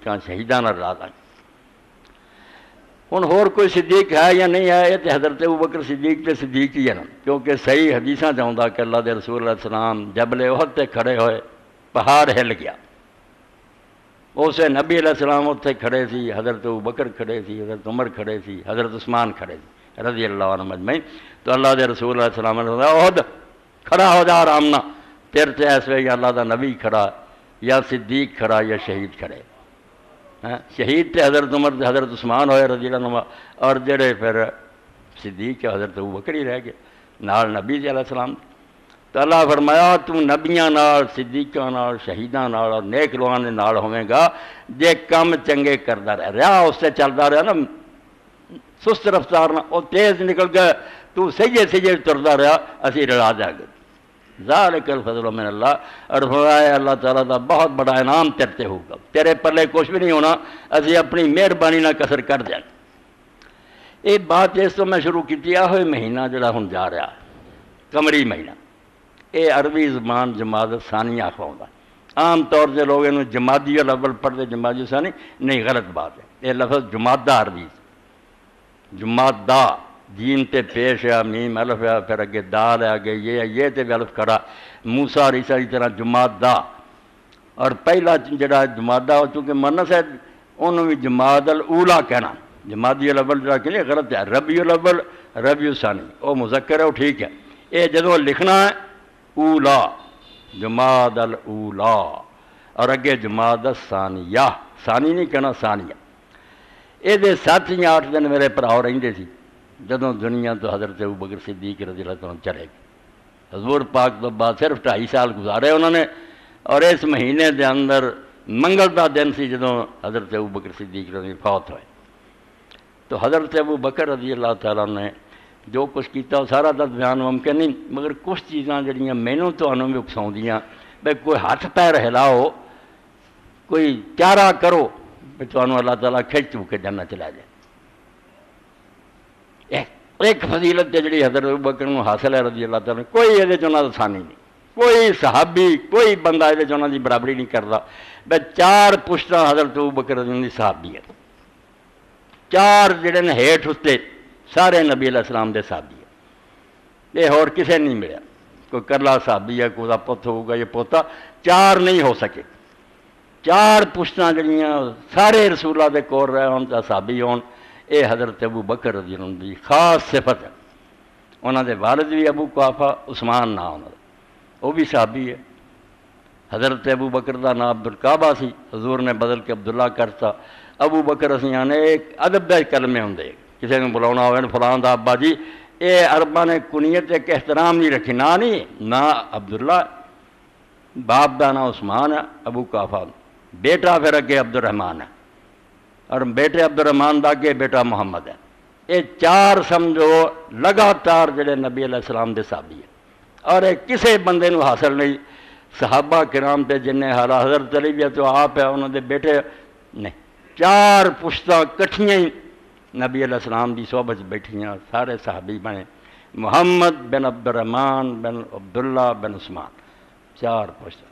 صدیقاں شہیداں نال لا دیں۔ ہن ہور کوئی صدیق ہے یا نہیں ہے، یہ تو حضرت ابوبکر صدیق تے صدیق ہی ہے نا، کیونکہ صحیح حدیثاں چاہتا کہ اللہ دے رسول علیہ السلام جبل احد تے کھڑے ہوئے، پہاڑ ہل گیا، اسے نبی علیہ السلام اتنے کھڑے سی، حضرت ابوبکر کھڑے سی، حضرت عمر کھڑے سی، حضرت عثمان کھڑے سی رضی اللہ عنہ اجمعین۔ تو اللہ دے رسول علیہ السلام نے فرمایا احد کھڑا ہو جا آرام نہ، پھر تے اس وے یا اللہ دا نبی کھڑا یا صدیق کھڑا یا شہید کھڑے۔ شہید تے حضرت عمر تے حضرت عثمان ہوئے رضی اللہ عنہ، اور جڑے پھر صدیق کے حضرت ابوبکر ہی رہ گئے نال نبی علیہ السلام۔ تو اللہ فرمایا تو نبیاں نال، صدیقاں نال، شہیداں نال اور نیک لوگاں دے نال ہوے گا جے کم چنگے کردا رہا اس سے چلدا رہا نا سست رفتار نہ، وہ تیز نکل گئے تو سجے تردا رہا، اسی رلا جا گئے۔ ذالک الفضل من اللہ، اور فرمایا اللہ تعالیٰ دا بہت بڑا انعام تیرے تے ہوگا، تیرے پلے کچھ بھی نہیں ہونا، اسی اپنی مہربانی نہ کسر کر دیں۔ یہ بات اس تو میں شروع کی ہوئے مہینہ جڑا ہن جا رہا قمری مہینہ، یہ عربی زبان جماد ثانی آخواؤں، عام طور سے لوگ انہوں جمادی الاول پڑھتے جمادی ثانی، نہیں غلط بات ہے، یہ لفظ جمادہ عربی جمادہ، جیم تے پیش ہے، میم الف ہے، پھر اگے دال ہے، اگے یہ تے الف کھڑا، موسیٰ اور عیسیٰ کی طرح جمادہ، اور پہلا جڑا جمادہ ہو چونکہ مونث ہے انہوں بھی جماد الاولیٰ کہنا، جمادی الاول جڑا کہ نہیں غلط ہے، ربیع الاول ربیع الثانی، وہ مذکر ہے وہ ٹھیک ہے، یہ جدوں لکھنا ہے اولا جماد الاولیٰ اور اگے جماد الثانیہ، ثانی نہیں کہنا ثانیہ۔ یہ 7 یا 8 دن میرے بھرا رہندے سی جدوں دنیا تو حضرت ابوبکر صدیق رضی اللہ عنہ چلے گئے، حضور پاک تو بعد صرف 2.5 سال گزارے انہوں نے، اور اس مہینے دے اندر منگل دا دن سی جدوں حضرت ابوبکر صدیق رضی اللہ فوت ہوئے۔ تو حضرت ابوبکر رضی اللہ تعالیٰ نے جو کچھ کیتا وہ سارا دا بیان ممکن نہیں، مگر کچھ چیزاں جڑیاں مینوں تانوں بھی اکساؤندیاں بھئی کوئی ہاتھ پیر ہلاؤ، کوئی چارہ کرو کہ تانوں اللہ تعالیٰ کھچ چو کے جنت چلا جائے۔ ایک فضیلت جڑی حضرت ابوبکر نوں حاصل ہے رضی اللہ تعالیٰ، کوئی یہ چنا ثانی نہیں، کوئی صحابی کوئی بندہ یہ چنا دی برابری نہیں کرتا۔ بھئی 4 پشتاں حضرت ابوبکر رضی اللہ دی صحابیت، 4 جڑے نے ہیٹھ اتے سارے نبی علیہ السلام دے صحابی ہے، یہ اور کسے نہیں ملیا، کوئی کرلا صحابی ہے، کوئی پت ہوگا یہ پوتا، 4 نہیں ہو سکے۔ 4 پشتاں جڑیاں سارے رسولہ دے کول رہے ہون تا صحابی ہون، اے حضرت ابوبکر رضی اللہ عنہ دی خاص صفت ہے۔ انہاں دے والد بھی ابو قحافہ عثمان نام انہاں دا، وہ بھی صحابی ہے۔ حضرت ابوبکر دا نام عبدالکعبہ سی، حضور نے بدل کے عبداللہ کرتا۔ ابوبکر اسی آنے ایک ادب دے کلمے ہوندے، کسی نے بلاؤنا ہوئے فلاں دا ابا جی، اے عربہ نے کنیت ایک احترام نہیں رکھی، نہ نہیں نہ عبداللہ، باپ دا نام عثمان ہے ابو قحافہ، بیٹا پھر اگے عبد الرحمن ہے، اور بیٹے عبد الرحمن دا کے بیٹا محمد ہے۔ یہ 4 سمجھو لگاتار جڑے نبی علیہ السلام دے صحابی ہے، اور یہ کسے بندے نو حاصل نہیں۔ صحابہ کرام تے جن حالات حضرت علی بھی تو آپ ہے، انہوں دے بیٹے نہیں، 4 پشتاں کٹھیاں ہی نبی علیہ السلام دی صحبت بیٹھیاں، سارے صحابی بنے، محمد بن عبد الرحمن بن عبداللہ بن عثمان، 4 پشتاں۔